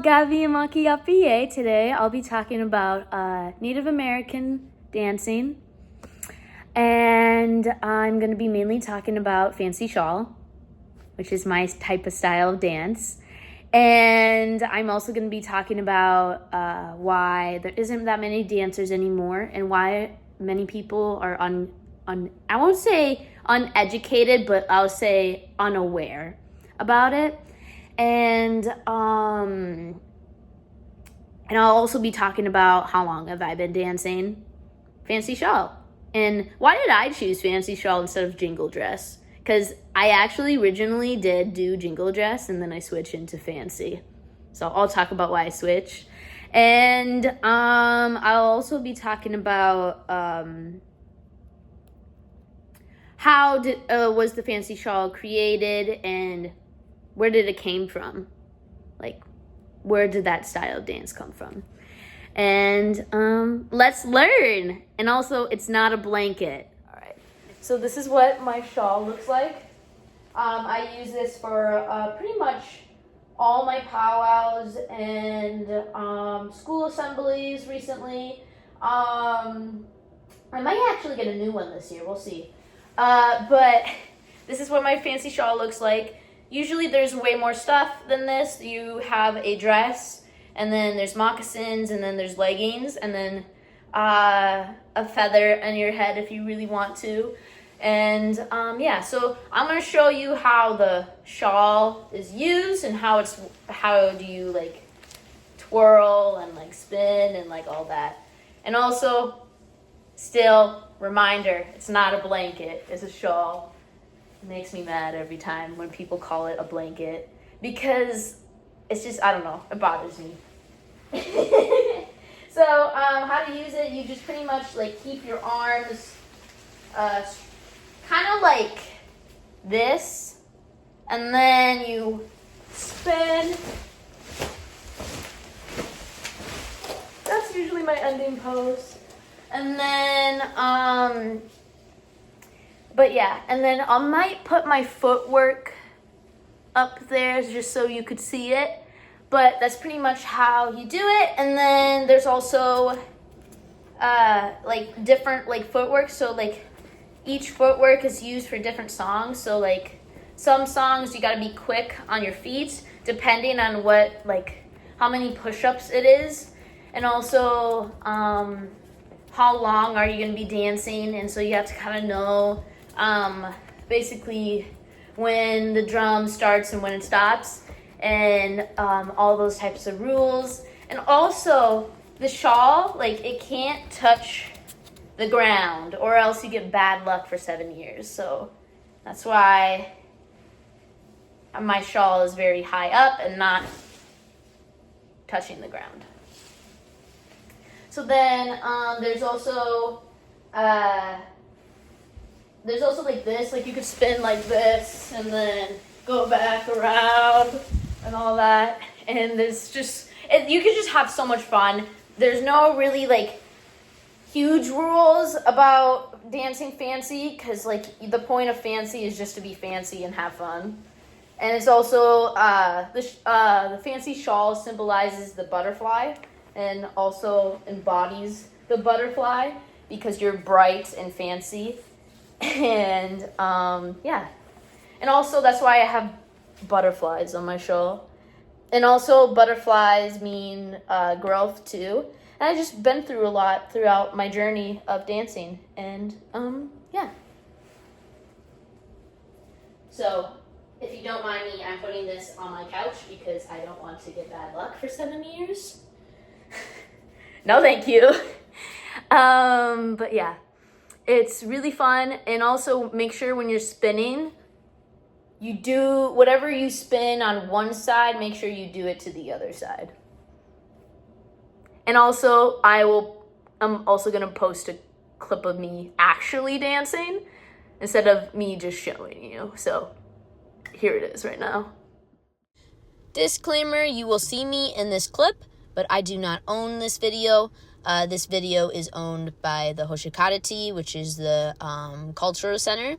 Gabby and Makiapi. Today I'll be talking about Native American dancing, and I'm going to be mainly talking about fancy shawl, which is my type of style of dance. And I'm also going to be talking about why there isn't that many dancers anymore, and why many people are I won't say uneducated, but I'll say unaware about it. And I'll also be talking about how long have I been dancing fancy shawl, and why did I choose fancy shawl instead of jingle dress? Because I actually originally did do jingle dress, and then I switched into fancy. So I'll talk about why I switched. And I'll also be talking about how was the fancy shawl created, and where did it came from? Like, where did that style of dance come from? And let's learn. And also, it's not a blanket. All right. So this is what my shawl looks like. I use this for pretty much all my powwows and school assemblies recently. I might actually get a new one this year. We'll see. But this is what my fancy shawl looks like. Usually there's way more stuff than this. You have a dress, and then there's moccasins, and then there's leggings, and then a feather on your head if you really want to. And yeah, so I'm going to show you how the shawl is used, and how do you like twirl and like spin and like all that. And also, still, reminder, it's not a blanket, it's a shawl. It makes me mad every time when people call it a blanket, because it's just, I don't know, it bothers me. So how to use it, you just pretty much like keep your arms kind of like this, and then you spin. That's usually my ending pose. And then but yeah, and then I might put my footwork up there just so you could see it. But that's pretty much how you do it. And then there's also like different like footwork. So like each footwork is used for different songs. So like some songs you gotta be quick on your feet depending on what, like how many push-ups it is. And also how long are you gonna be dancing, and so you have to kind of know basically when the drum starts and when it stops, and all those types of rules. And also the shawl, like it can't touch the ground, or else you get bad luck for 7 years. So that's why my shawl is very high up and not touching the ground. So then there's also like this, like you could spin like this and then go back around and all that. And there's just, you could just have so much fun. There's no really like huge rules about dancing fancy, because like the point of fancy is just to be fancy and have fun. And it's also the fancy shawl symbolizes the butterfly, and also embodies the butterfly because you're bright and fancy. And yeah, and also that's why I have butterflies on my shawl. And also butterflies mean growth too. And I've just been through a lot throughout my journey of dancing. And yeah. So if you don't mind me, I'm putting this on my couch because I don't want to get bad luck for 7 years. No, thank you. But yeah, it's really fun. And also make sure when you're spinning, you do whatever you spin on one side, make sure you do it to the other side. And also, I'm also gonna post a clip of me actually dancing instead of me just showing you. So here it is right now. Disclaimer, you will see me in this clip, but I do not own this video. This video is owned by the Hoshikatati, which is the cultural center.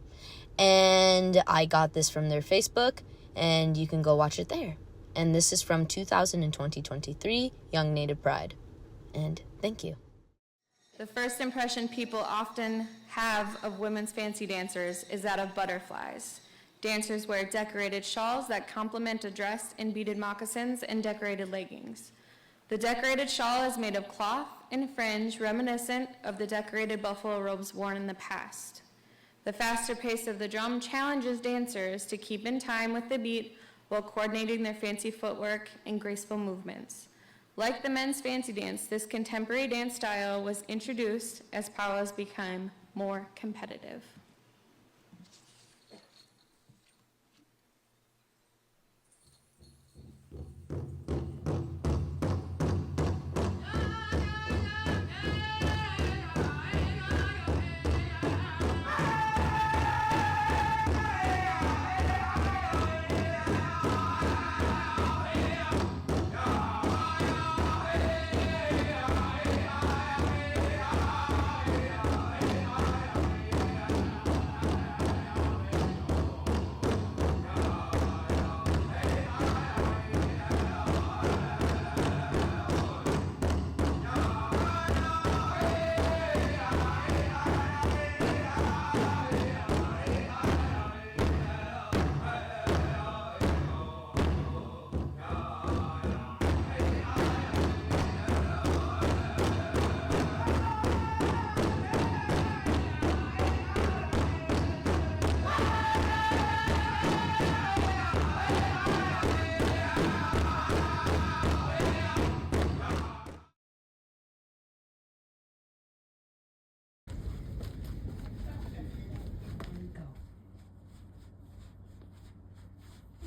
And I got this from their Facebook, and you can go watch it there. And this is from 2000 and 2023 Young Native Pride. And thank you. The first impression people often have of women's fancy dancers is that of butterflies. Dancers wear decorated shawls that complement a dress in beaded moccasins and decorated leggings. The decorated shawl is made of cloth and fringe reminiscent of the decorated buffalo robes worn in the past. The faster pace of the drum challenges dancers to keep in time with the beat while coordinating their fancy footwork and graceful movements. Like the men's fancy dance, this contemporary dance style was introduced as powwows became more competitive.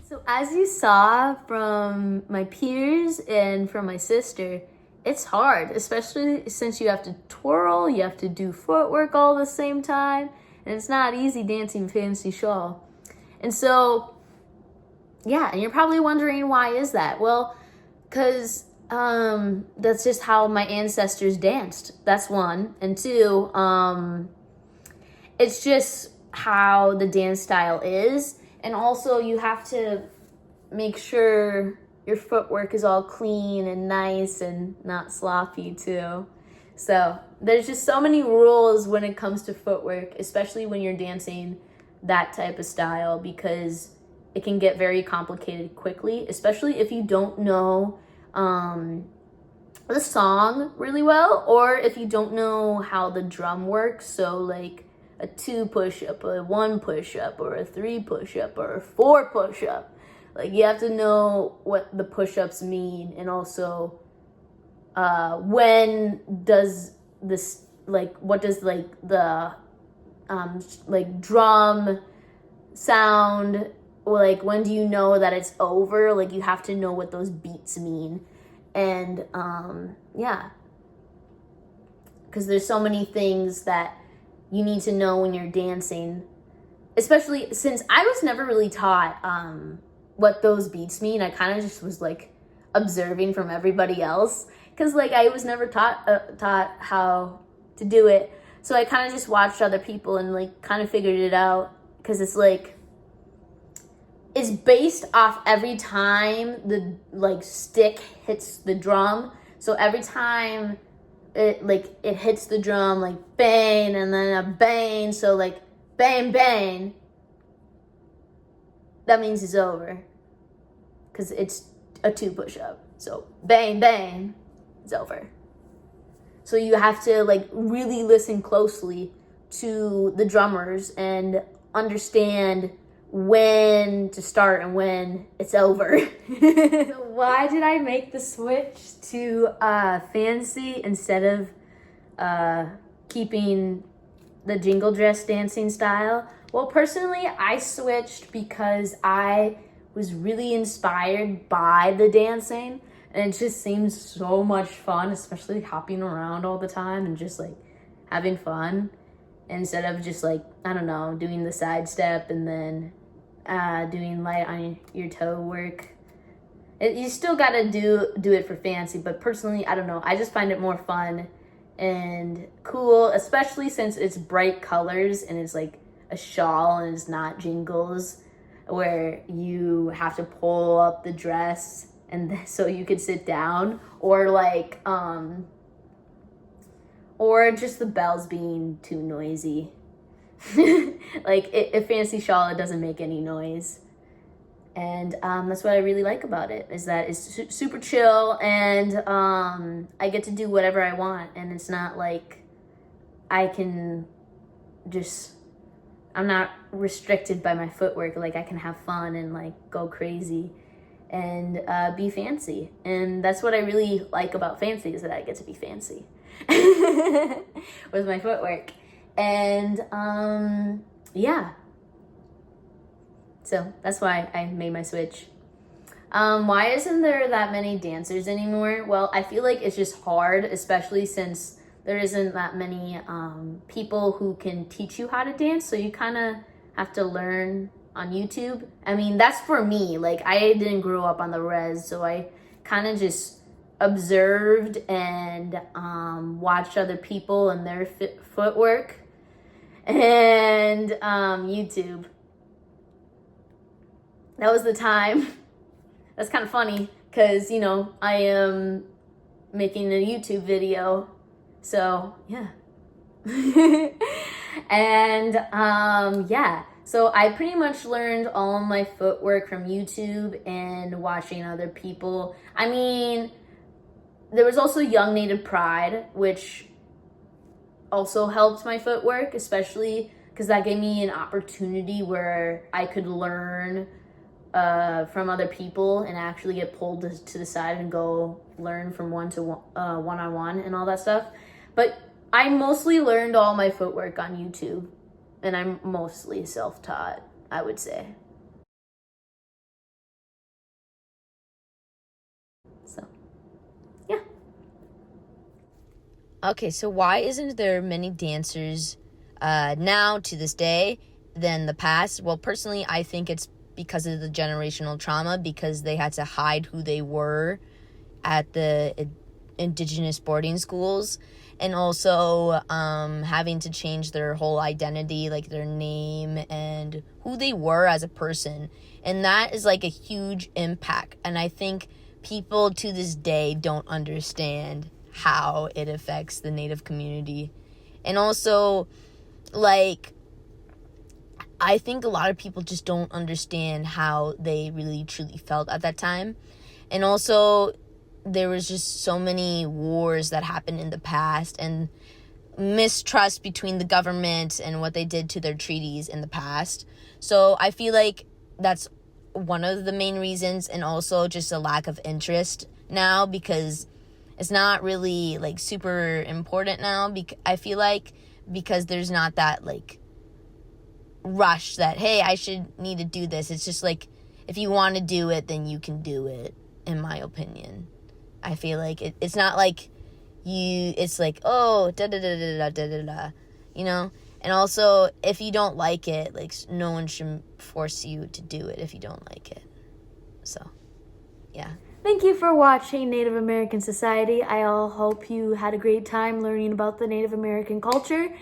So as you saw from my peers and from my sister, it's hard, especially since you have to twirl, you have to do footwork all the same time, and it's not easy dancing fancy shawl. And so, yeah, and you're probably wondering, why is that? Well, because that's just how my ancestors danced. That's one. And two, it's just how the dance style is. And also you have to make sure your footwork is all clean and nice and not sloppy too. So there's just so many rules when it comes to footwork, especially when you're dancing that type of style, because it can get very complicated quickly, especially if you don't know the song really well, or if you don't know how the drum works. So like a 2 push-up, a 1 push-up, or a 3 push-up, or a 4 push-up. Like you have to know what the push-ups mean, and also when does this, like, what does like the like drum sound, or like when do you know that it's over? Like you have to know what those beats mean. And yeah, because there's so many things that you need to know when you're dancing, especially since I was never really taught what those beats mean. I kind of just was like observing from everybody else, because like I was never taught how to do it. So I kind of just watched other people and like kind of figured it out, because it's like, it's based off every time the like stick hits the drum. So every time it hits the drum, like bang, and then a bang, so like bang bang, that means it's over, because it's a 2 push-up. So bang bang, it's over. So you have to like really listen closely to the drummers and understand when to start and when it's over. So why did I make the switch to fancy instead of keeping the jingle dress dancing style? Well, personally, I switched because I was really inspired by the dancing, and it just seems so much fun, especially hopping around all the time and just like having fun, instead of just like, I don't know, doing the side step and then doing light on your toe work. You still gotta do it for fancy, but personally, I don't know, I just find it more fun and cool, especially since it's bright colors and it's like a shawl and it's not jingles. where you have to pull up the dress and so you could sit down, or like or just the bells being too noisy. Like a fancy shawl, it doesn't make any noise. And that's what I really like about it, is that it's super chill, and I get to do whatever I want, and it's not like I can just, I'm not restricted by my footwork. Like I can have fun and like go crazy and be fancy. And that's what I really like about fancy, is that I get to be fancy with my footwork. And yeah. So that's why I made my switch. Why isn't there that many dancers anymore? Well, I feel like it's just hard, especially since there isn't that many people who can teach you how to dance. So you kind of have to learn on YouTube. I mean, that's for me. Like, I didn't grow up on the res, so I kind of just observed and watched other people and their footwork and YouTube. That was the time. That's kind of funny because, you know, I am making a YouTube video. So, yeah. And, yeah. So I pretty much learned all of my footwork from YouTube and watching other people. I mean, there was also Young Native Pride, which also helped my footwork, especially because that gave me an opportunity where I could learn from other people and actually get pulled to the side and go learn from one-on-one and all that stuff. But I mostly learned all my footwork on YouTube, and I'm mostly self-taught, I would say. So, yeah. Okay, so why isn't there many dancers now to this day than the past? Well, personally, I think it's because of the generational trauma, because they had to hide who they were at the indigenous boarding schools, and also having to change their whole identity, like their name and who they were as a person. And that is like a huge impact. And I think people to this day don't understand how it affects the Native community. And also, like, I think a lot of people just don't understand how they really truly felt at that time. And also, there was just so many wars that happened in the past, and mistrust between the government and what they did to their treaties in the past. So I feel like that's one of the main reasons, and also just a lack of interest now, because it's not really like super important now. I feel like because there's not that like rush that, hey, I need to do this. It's just like, if you want to do it, then you can do it, in my opinion. I feel like it's not like it's like, oh, da-da-da-da-da-da-da-da, you know? And also, if you don't like it, like, no one should force you to do it if you don't like it. So, yeah. Thank you for watching Native American Society. I all hope you had a great time learning about the Native American culture.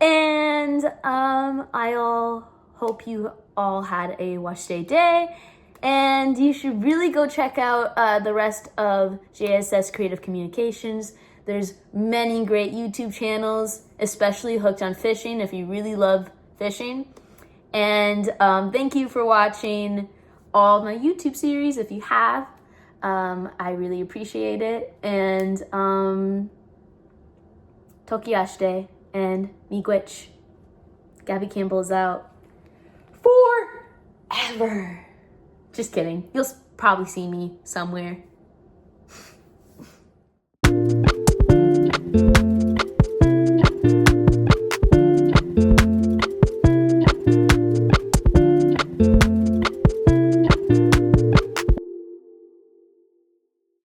And I all hope you all had a wash day. And you should really go check out the rest of JSS Creative Communications. There's many great YouTube channels, especially Hooked on Fishing, if you really love fishing. And thank you for watching all my YouTube series, if you have. I really appreciate it. And Tokiashite and Miigwech. Gabby Campbell is out forever. Just kidding. You'll probably see me somewhere.